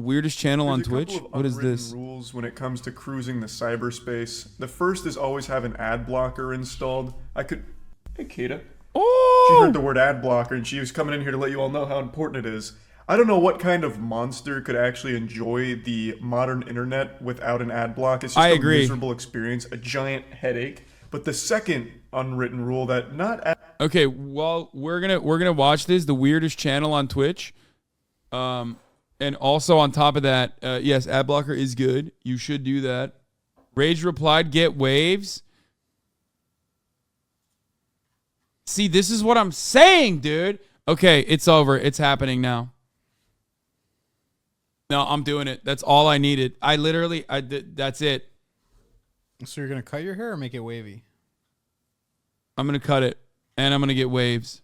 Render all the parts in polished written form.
weirdest channel on There's a Twitch? couple of What is unwritten this? rules when it comes to cruising the cyberspace. The first is always have an ad blocker installed. Hey Kata. She heard the word ad blocker and she was coming in here to let you all know how important it is. I don't know what kind of monster could actually enjoy the modern internet without an ad block. It's just a miserable experience, a giant headache. But the second unwritten rule that Okay, well, we're gonna watch this, the weirdest channel on Twitch. And also on top of that, yes, ad blocker is good. You should do that. Rage replied, get waves. See, this is what I'm saying, dude. Okay, it's over. It's happening now. No, I'm doing it. That's all I needed. That's it. So you're going to cut your hair or make it wavy? I'm going to cut it, and I'm going to get waves.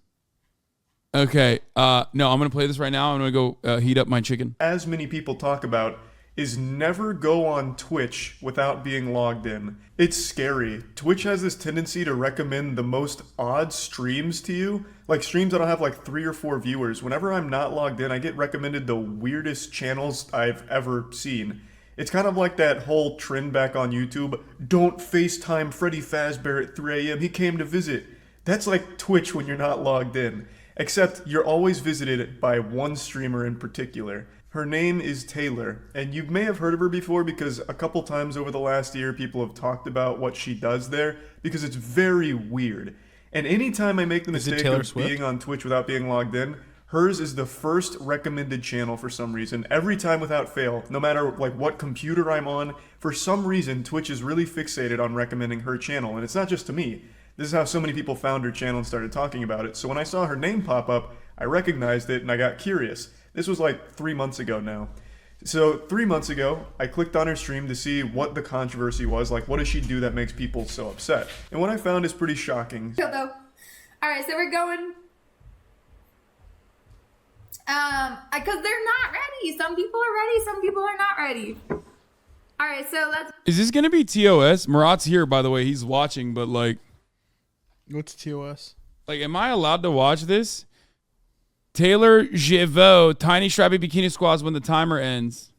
Okay, no, I'm going to play this right now. I'm going to go heat up my chicken. As many people talk about, is never go on Twitch without being logged in. It's scary. Twitch has this tendency to recommend the most odd streams to you. Like streams that'll have like 3 or 4 viewers. Whenever I'm not logged in, I get recommended the weirdest channels I've ever seen. It's kind of like that whole trend back on YouTube. Don't FaceTime Freddy Fazbear at 3 a.m. He came to visit. That's like Twitch when you're not logged in. Except you're always visited by one streamer in particular. Her name is Taylor, and you may have heard of her before because a couple times over the last year people have talked about what she does there because it's very weird. And anytime I make the mistake of being on Twitch without being logged in, hers is the first recommended channel for some reason. Every time without fail, no matter like what computer I'm on, for some reason Twitch is really fixated on recommending her channel, and it's not just to me. This is how so many people found her channel and started talking about it. So when I saw her name pop up, I recognized it and I got curious. This was like 3 months ago now. So 3 months ago, I clicked on her stream to see what the controversy was. Like, what does she do that makes people so upset? And what I found is pretty shocking. All right, so we're going. Because they're not ready. Some people are ready, some people are not ready. All right, so let's. Is this gonna be TOS? Murat's here, by the way. He's watching, but like, what's TOS? Like, am I allowed to watch this? Taylor Givot, Tiny Strappy Bikini Squads when the timer ends.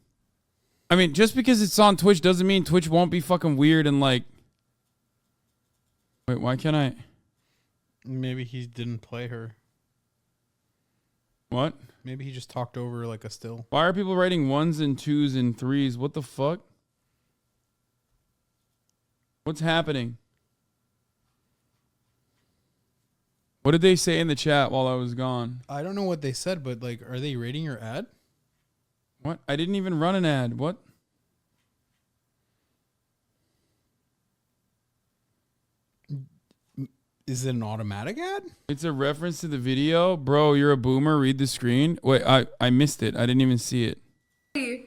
I mean, just because it's on Twitch doesn't mean Twitch won't be fucking weird and like... Wait, why can't I... Maybe he didn't play her. What? Maybe he just talked over like a still. Why are people writing 1s and 2s and 3s? What the fuck? What's happening? What did they say in the chat while I was gone? I don't know what they said, but like, are they rating your ad? What? I didn't even run an ad. What? Is it an automatic ad? It's a reference to the video. Bro, you're a boomer. Read the screen. Wait, I missed it. I didn't even see it. It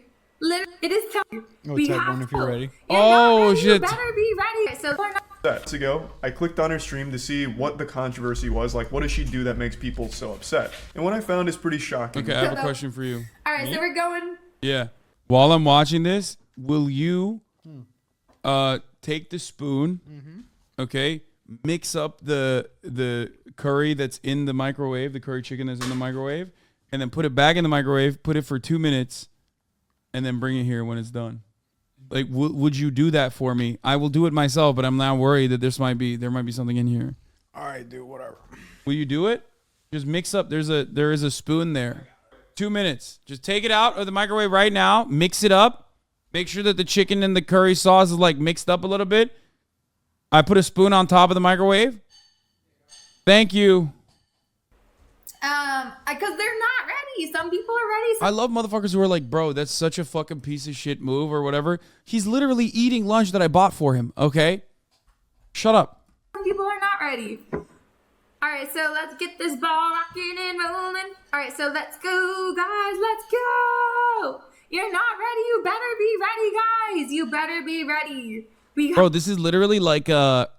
is time. Oh, tab 1 if you're ready. Oh, shit. You better be ready. So Months ago, I clicked on her stream to see what the controversy was. Like, what does she do that makes people so upset? And what I found is pretty shocking. Okay, I have a question for you. All right, so we're going. Yeah. While I'm watching this, will you take the spoon, okay, mix up the curry that's in the microwave, the curry chicken that's in the microwave, and then put it back in the microwave, put it for 2 minutes, and then bring it here when it's done? Like, would you do that for me? I will do it myself, but I'm now worried that there might be something in here. All right, dude, whatever. Will you do it? Just mix up. There is a spoon there. 2 minutes. Just take it out of the microwave right now. Mix it up. Make sure that the chicken and the curry sauce is like mixed up a little bit. I put a spoon on top of the microwave. Thank you. Because they're not ready. Some people are ready. I love motherfuckers who are like, bro, that's such a fucking piece of shit move or whatever. He's literally eating lunch that I bought for him, okay? Shut up. Some people are not ready. All right, so let's get this ball rocking and rolling. All right, so let's go, guys. Let's go. You're not ready. You better be ready, guys. You better be ready. Bro, this is literally like a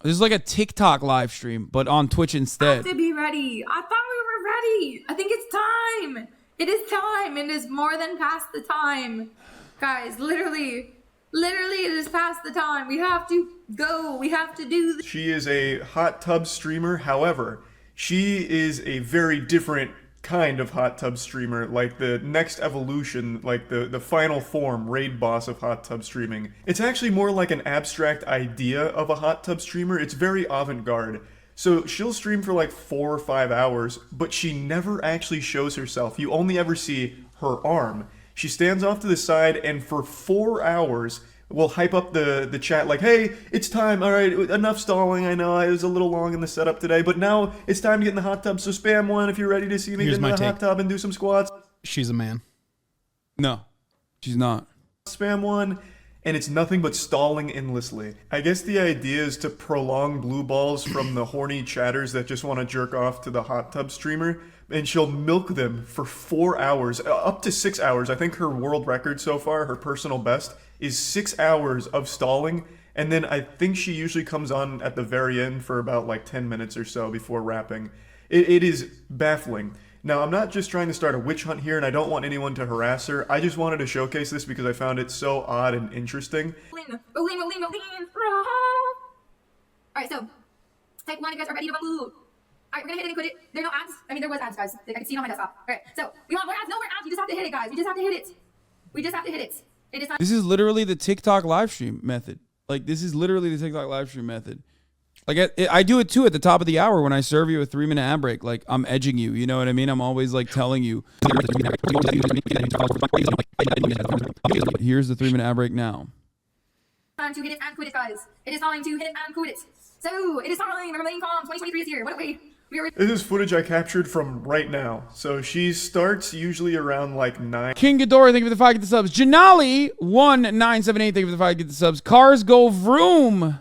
TikTok live stream, but on Twitch instead. Have to be ready. I thought we were ready. I think it's time. It is time. It is more than past the time. Guys, literally it is past the time. We have to go. We have to do this. She is a hot tub streamer. However, she is a very different kind of hot tub streamer, like the next evolution, like the final form, raid boss of hot tub streaming. It's actually more like an abstract idea of a hot tub streamer. It's very avant-garde. So she'll stream for like 4 or 5 hours, but she never actually shows herself. You only ever see her arm. She stands off to the side and for 4 hours will hype up the chat like, hey, it's time, all right, enough stalling, I know I was a little long in the setup today, but now it's time to get in the hot tub, so spam one if you're ready to see me Here's get in my the hot take. tub and do some squats. She's a man. No, she's not. Spam one, and it's nothing but stalling endlessly. I guess the idea is to prolong blue balls from the horny chatters that just want to jerk off to the hot tub streamer, and she'll milk them for 4 hours, up to 6 hours. I think her world record so far, her personal best, is 6 hours of stalling, and then I think she usually comes on at the very end for about like 10 minutes or so before wrapping. It is baffling. Now, I'm not just trying to start a witch hunt here, and I don't want anyone to harass her. I just wanted to showcase this because I found it so odd and interesting. Alright, so type 1 if you guys are ready to move. Alright, we're gonna hit it and quit it. There are no ads. I mean, there was ads, guys. I can see it on my desktop. Alright, so we want more ads. No more ads. You just have to hit it, guys. We just have to hit it. We just have to hit it. It is not. This is literally the TikTok live stream method. Like, this is literally the TikTok live stream method. Like, I do it too at the top of the hour when I serve you a 3-minute ad break. Like, I'm edging you. You know what I mean? I'm always like telling you. Here's the 3-minute ad break now. Time to hit it and quit it, guys. It is time to hit it and quit it. So, it is time. Remember, Lane Calm 2023 is here. What a way. We are. This is footage I captured from right now. So she starts usually around like 9. King Ghidorah, thank you for the 5 get the subs. Janali1978, thank you for the 5 get the subs. Cars go vroom.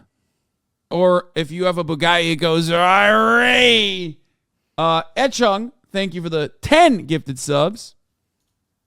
Or if you have a Bugatti, it goes Ray. Echung, thank you for the 10 gifted subs.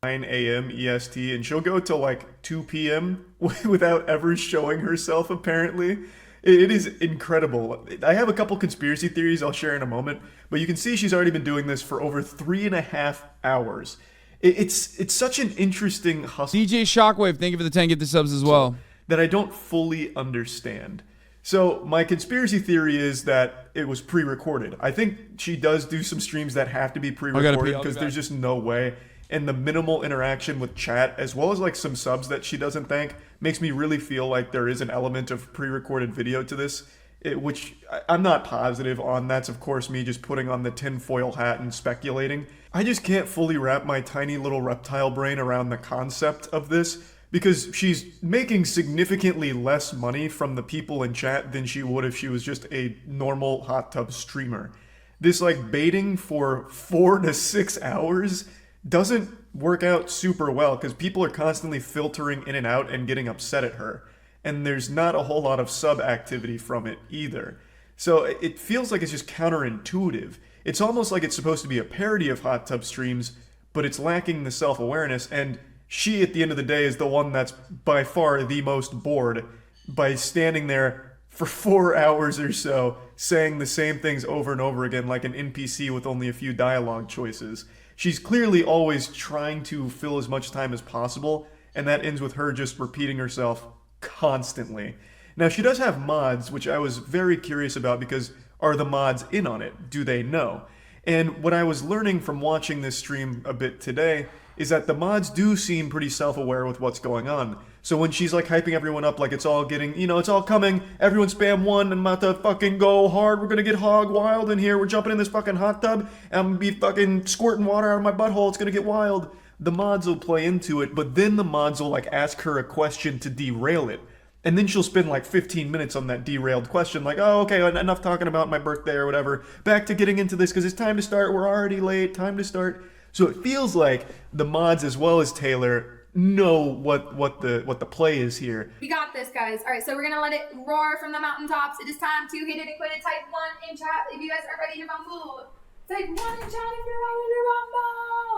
9 a.m. EST, and she'll go till like 2 p.m. without ever showing herself, apparently. It is incredible. I have a couple conspiracy theories I'll share in a moment, but you can see she's already been doing this for over 3.5 hours. It's such an interesting hustle. DJ Shockwave, thank you for the 10 gifted subs as well. That I don't fully understand. So my conspiracy theory is that it was pre-recorded. I think she does do some streams that have to be pre-recorded because there's just no way. And the minimal interaction with chat, as well as like some subs that she doesn't thank, makes me really feel like there is an element of pre-recorded video to this, which I'm not positive on. That's of course me just putting on the tinfoil hat and speculating. I just can't fully wrap my tiny little reptile brain around the concept of this, because she's making significantly less money from the people in chat than she would if she was just a normal hot tub streamer. This like baiting for 4 to 6 hours doesn't work out super well because people are constantly filtering in and out and getting upset at her. And there's not a whole lot of sub activity from it either. So it feels like it's just counterintuitive. It's almost like it's supposed to be a parody of hot tub streams, but it's lacking the self-awareness, and she, at the end of the day, is the one that's by far the most bored by standing there for 4 hours or so, saying the same things over and over again like an NPC with only a few dialogue choices. She's clearly always trying to fill as much time as possible, and that ends with her just repeating herself constantly. Now, she does have mods, which I was very curious about because are the mods in on it? Do they know? And what I was learning from watching this stream a bit today is that the mods do seem pretty self-aware with what's going on. So when she's like hyping everyone up like it's all getting, you know, it's all coming, everyone spam 1 and I'm about to fucking go hard, we're gonna get hog wild in here, we're jumping in this fucking hot tub, and I'm gonna be fucking squirting water out of my butthole, it's gonna get wild. The mods will play into it, but then the mods will like ask her a question to derail it. And then she'll spend like 15 minutes on that derailed question, like, oh, okay, enough talking about my birthday or whatever. Back to getting into this because it's time to start, we're already late, time to start. So it feels like the mods as well as Taylor know what the play is here. We got this, guys. All right, so we're gonna let it roar from the mountaintops. It is time to hit it and quit it. Type 1 in chat if you guys are ready to rumble. Type 1 in chat if you're ready to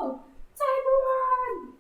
rumble. Type 1.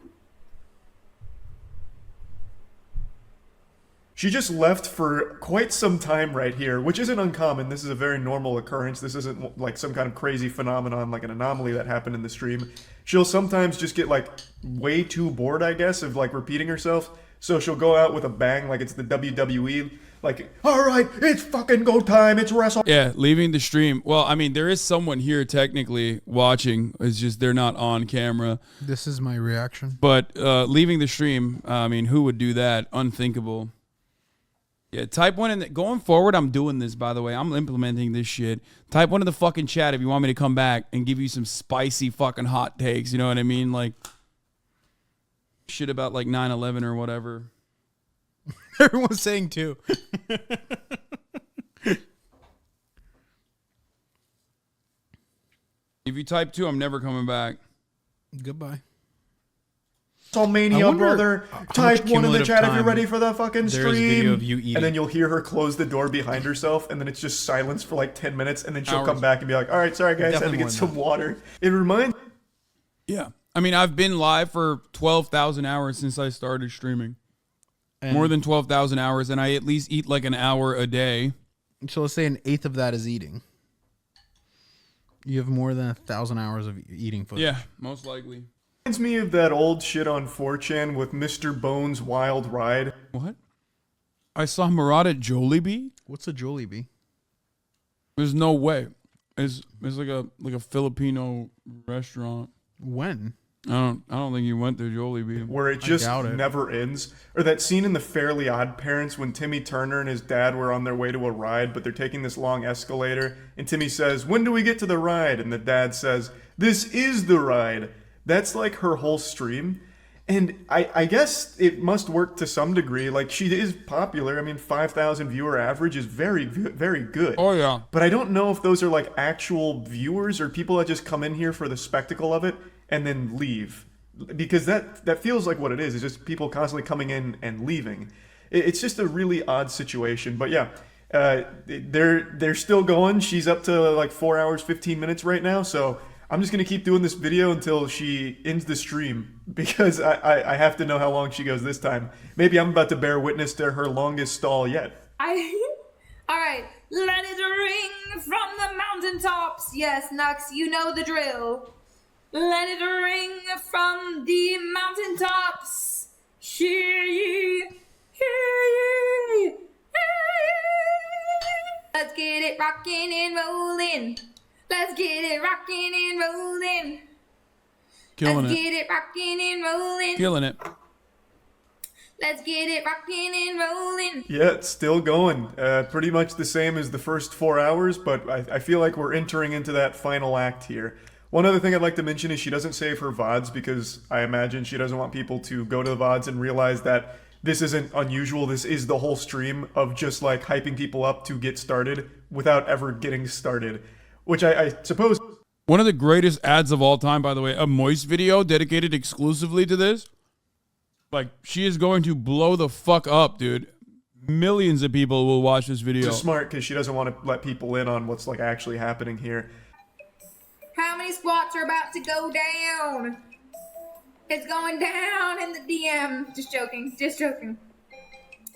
She just left for quite some time right here, which isn't uncommon. This is a very normal occurrence. This isn't like some kind of crazy phenomenon, like an anomaly that happened in the stream. She'll sometimes just get like way too bored, I guess, of like repeating herself. So she'll go out with a bang like it's the WWE. Like, all right, it's fucking go time. It's wrestle. Yeah, leaving the stream. Well, I mean, there is someone here technically watching. It's just they're not on camera. This is my reaction. But leaving the stream, I mean, who would do that? Unthinkable. Yeah, type one in the, going forward, I'm doing this, by the way. I'm implementing this shit. Type one in the fucking chat if you want me to come back and give you some spicy fucking hot takes. You know what I mean? Like, shit about like 9/11 or whatever. Everyone's saying too. If you type two, I'm never coming back. Goodbye. WrestleMania, wonder brother. how much Type one in the cumulative chat if you're time ready for the fucking there's a video stream. of you eating. And then you'll hear her close the door behind herself, and then it's just silence for like 10 minutes, and then she'll Hours. come back and be like, all right, sorry guys, I had to Definitely get more some than water. It reminds Yeah. I mean, I've been live for 12,000 hours since I started streaming. And More than 12,000 hours, and I at least eat like an hour a day. so let's say an eighth of that is eating. You have more than 1,000 hours of eating footage. Yeah, most likely. me of that old shit on 4chan with Mr. Bones' Wild Ride. What? I saw Murad at Jollibee? What's a Jollibee? There's no way. It's like a Filipino restaurant. When? I don't think you went to Jollibee. Where it just doubt it. never ends. Or that scene in The Fairly Odd Parents when Timmy Turner and his dad were on their way to a ride, but they're taking this long escalator, and Timmy says, when do we get to the ride? And the dad says, this is the ride. That's like her whole stream. And I guess it must work to some degree. Like, she is popular. I mean, 5,000 viewer average is very, very good. Oh, yeah. But I don't know if those are like actual viewers or people that just come in here for the spectacle of it and then leave. Because that feels like what it is. It's just people constantly coming in and leaving. It's just a really odd situation. But yeah, they're still going. She's up to like 4 hours, 15 minutes right now. So I'm just going to keep doing this video until she ends the stream because I have to know how long she goes this time. Maybe I'm about to bear witness to her longest stall yet. All right, let it ring from the mountaintops. Yes, Nux, you know the drill. Let it ring from the mountaintops. Hear ye, hear ye, hear ye. Let's get it rocking and rolling. Let's get it rocking and rolling. Killing Let's it. get it rocking and rolling. Killing it. Let's get it rocking and rolling. Yeah, it's still going. Pretty much the same as the first 4 hours, but I feel like we're entering into that final act here. One other thing I'd like to mention is she doesn't save her VODs because I imagine she doesn't want people to go to the VODs and realize that this isn't unusual. This is the whole stream of just like hyping people up to get started without ever getting started. Which I suppose... One of the greatest ads of all time, by the way, a Moist video dedicated exclusively to this. Like, she is going to blow the fuck up, dude. Millions of people will watch this video. Just smart because she doesn't want to let people in on what's like actually happening here. How many squats are about to go down? It's going down in the DM. Just joking, just joking.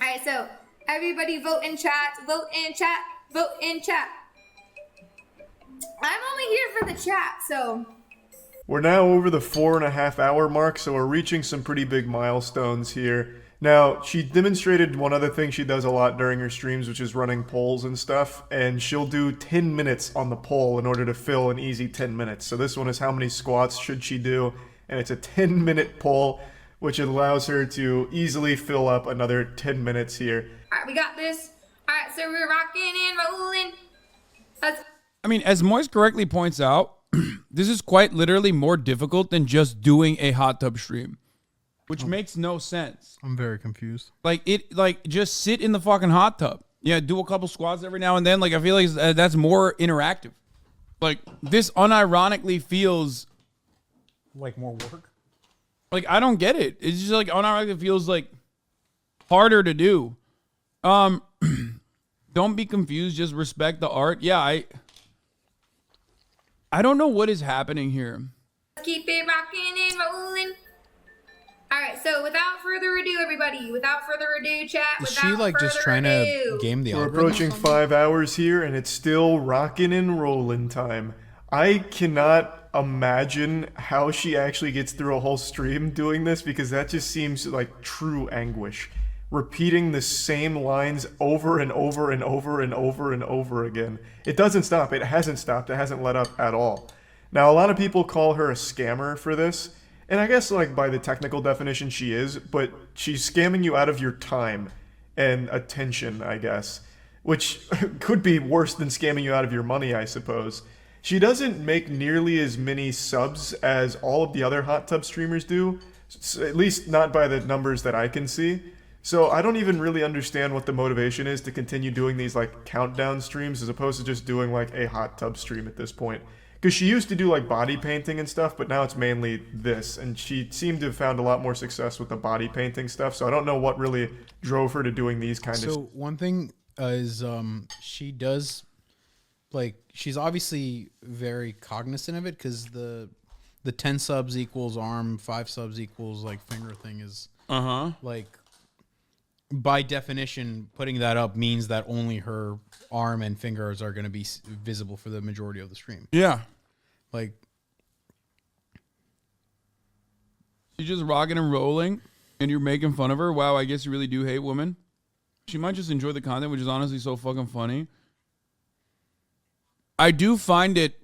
All right, so everybody vote in chat, vote in chat, vote in chat. I'm only here for the chat, so. We're now over the 4.5 hour mark, so we're reaching some pretty big milestones here. Now, she demonstrated one other thing she does a lot during her streams, which is running polls and stuff, and she'll do 10 minutes on the poll in order to fill an easy 10 minutes. So this one is how many squats should she do, and it's a 10-minute poll, which allows her to easily fill up another 10 minutes here. All right, we got this. All right, so we're rocking and rolling. Let's. I mean, as Moist correctly points out, this is quite literally more difficult than just doing a hot tub stream, which makes no sense. I'm very confused. Like, just sit in the fucking hot tub. Yeah, do a couple squats every now and then. Like, I feel like that's more interactive. Like, this unironically feels Like more work? like I don't get it. It's just like unironically feels like harder to do. Don't be confused. Just respect the art. Yeah, I don't know what is happening here. Let's keep it rocking and rolling. All right, so without further ado, everybody, without further ado, chat. Is without she like just further trying ado. to game the We're algorithm? approaching 5 hours here, and it's still rocking and rolling time. I cannot imagine how she actually gets through a whole stream doing this because that just seems like true anguish. repeating the same lines over and over and over and over and over again. It doesn't stop. It hasn't stopped. It hasn't let up at all. Now, a lot of people call her a scammer for this, and I guess like by the technical definition she is, but she's scamming you out of your time and attention, I guess, which could be worse than scamming you out of your money, I suppose. She doesn't make nearly as many subs as all of the other hot tub streamers do, at least not by the numbers that I can see. So I don't even really understand what the motivation is to continue doing these like countdown streams as opposed to just doing like a hot tub stream at this point. Because she used to do like body painting and stuff, but now it's mainly this. And she seemed to have found a lot more success with the body painting stuff. So I don't know what really drove her to doing these kind of. So one thing is she does, like, she's obviously very cognizant of it because the 10 subs equals arm, 5 subs equals like finger thing is like, by definition, putting that up means that only her arm and fingers are going to be visible for the majority of the stream. Yeah. Like, she's just rocking and rolling, and you're making fun of her. Wow, I guess you really do hate women. She might just enjoy the content, which is honestly so fucking funny. I do find it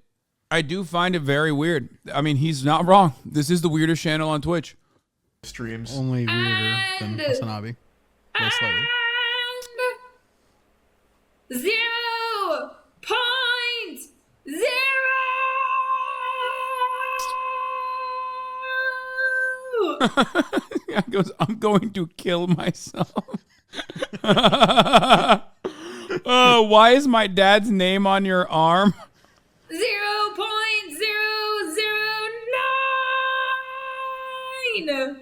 very weird. I mean, he's not wrong. This is the weirdest channel on Twitch. Streams. only weirder than Hasanabi. Most slightly. And 0.0. He goes, I'm going to kill myself. Why is my dad's name on your arm? 0.009.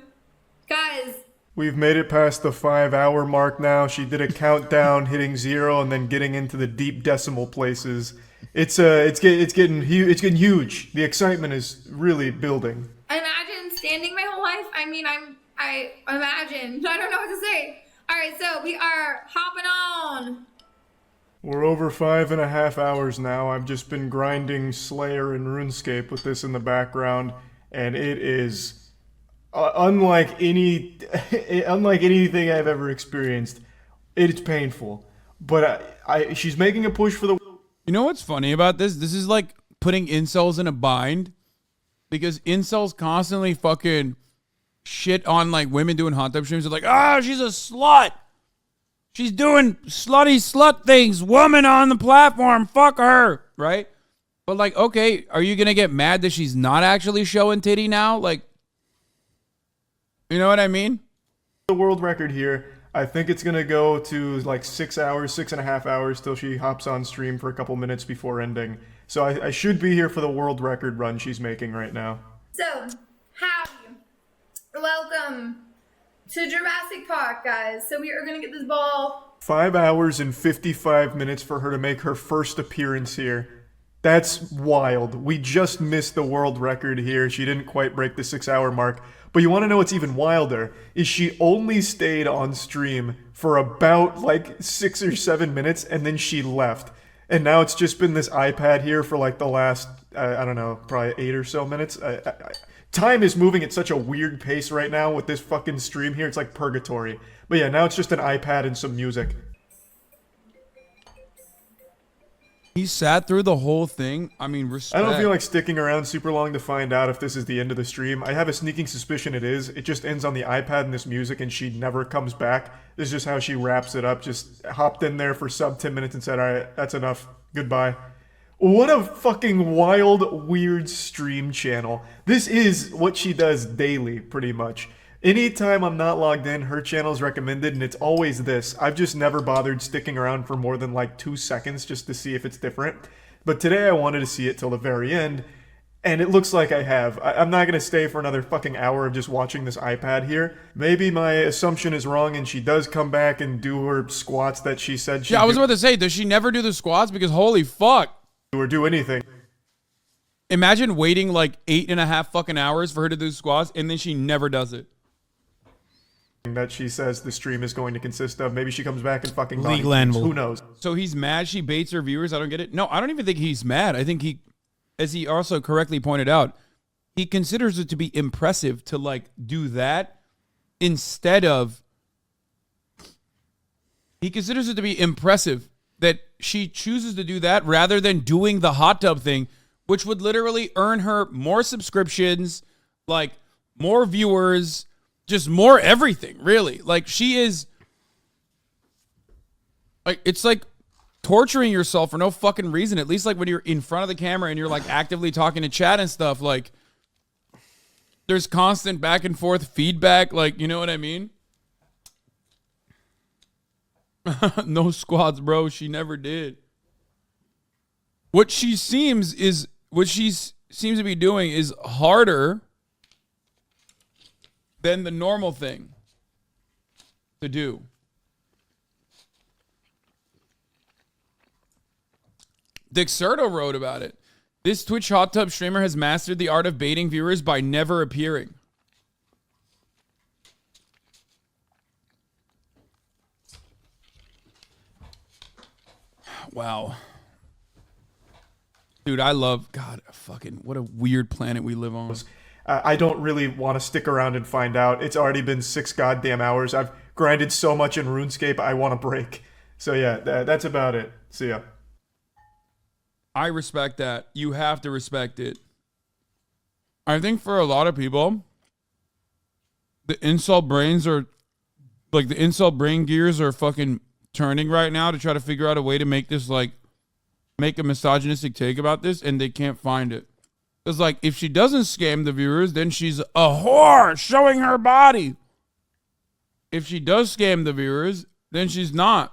Guys. We've made it past the 5-hour mark now. She did a countdown, hitting 0 and then getting into the deep decimal places. It's getting huge. The excitement is really building. Imagine standing my whole life. I mean, I imagine. I don't know what to say. All right, so we are hopping on. We're over 5.5 hours now. I've just been grinding Slayer and RuneScape with this in the background, and it is unlike anything I've ever experienced. It's painful, but she's making a push for the. You know what's funny about this? This is like putting incels in a bind, because incels constantly fucking shit on like women doing hot tub streams. They're like, she's a slut. She's doing slutty slut things. Woman on the platform. Fuck her. Right? But like, okay, are you going to get mad that she's not actually showing titty now? Like, you know what I mean? The world record here. I think it's going to go to like 6 hours, 6.5 hours till she hops on stream for a couple minutes before ending. So I should be here for the world record run she's making right now. So, howdy. Welcome to Jurassic Park, guys. So we are going to get this ball. 5 hours and 55 minutes for her to make her first appearance here. That's wild. We just missed the world record here. She didn't quite break the 6-hour mark. But you want to know what's even wilder? Is she only stayed on stream for about like 6 or 7 minutes and then she left. And now it's just been this iPad here for like the last, I don't know, probably 8 or so minutes. Time is moving at such a weird pace right now with this fucking stream here. It's like purgatory. But yeah, now it's just an iPad and some music. He sat through the whole thing. I mean, respect. I don't feel like sticking around super long to find out if this is the end of the stream. I have a sneaking suspicion it is. It just ends on the iPad and this music and she never comes back. This is just how she wraps it up. Just hopped in there for sub 10 minutes and said, all right, that's enough. Goodbye. What a fucking wild, weird stream channel. This is what she does daily, pretty much. Anytime I'm not logged in, her channel is recommended, and it's always this. I've just never bothered sticking around for more than like 2 seconds just to see if it's different. But today I wanted to see it till the very end, and it looks like I have. I'm not going to stay for another fucking hour of just watching this iPad here. Maybe my assumption is wrong, and she does come back and do her squats that she said she'd I was about to say, does she never do the squats? Because holy fuck. or do anything. Imagine waiting like 8.5 fucking hours for her to do squats, and then she never does it. That she says the stream is going to consist of. Maybe she comes back and fucking Legal animal. Who knows? So he's mad she baits her viewers? I don't get it. No, I don't even think he's mad. I think he, as he also correctly pointed out, he considers it to be impressive to like do that instead of he considers it to be impressive that she chooses to do that rather than doing the hot tub thing, which would literally earn her more subscriptions, like more viewers, just more everything, really. Like, she is, like, it's like torturing yourself for no fucking reason. At least, like, when you're in front of the camera and you're, like, actively talking to chat and stuff, like, there's constant back and forth feedback, like, you know what I mean? No squats, bro. She never did. What she seems to be doing is harder than the normal thing to do. Dixerto wrote about it. This Twitch hot tub streamer has mastered the art of baiting viewers by never appearing. Wow. Dude, I love, God, fucking, what a weird planet we live on. I don't really want to stick around and find out. It's already been 6 goddamn hours. I've grinded so much in RuneScape, I want a break. So yeah, that's about it. See ya. I respect that. You have to respect it. I think for a lot of people, the incel brains are, like, the incel brain gears are fucking turning right now to try to figure out a way to make this, like, make a misogynistic take about this, and they can't find it. It's like, if she doesn't scam the viewers, then she's a whore showing her body. If she does scam the viewers, then she's not.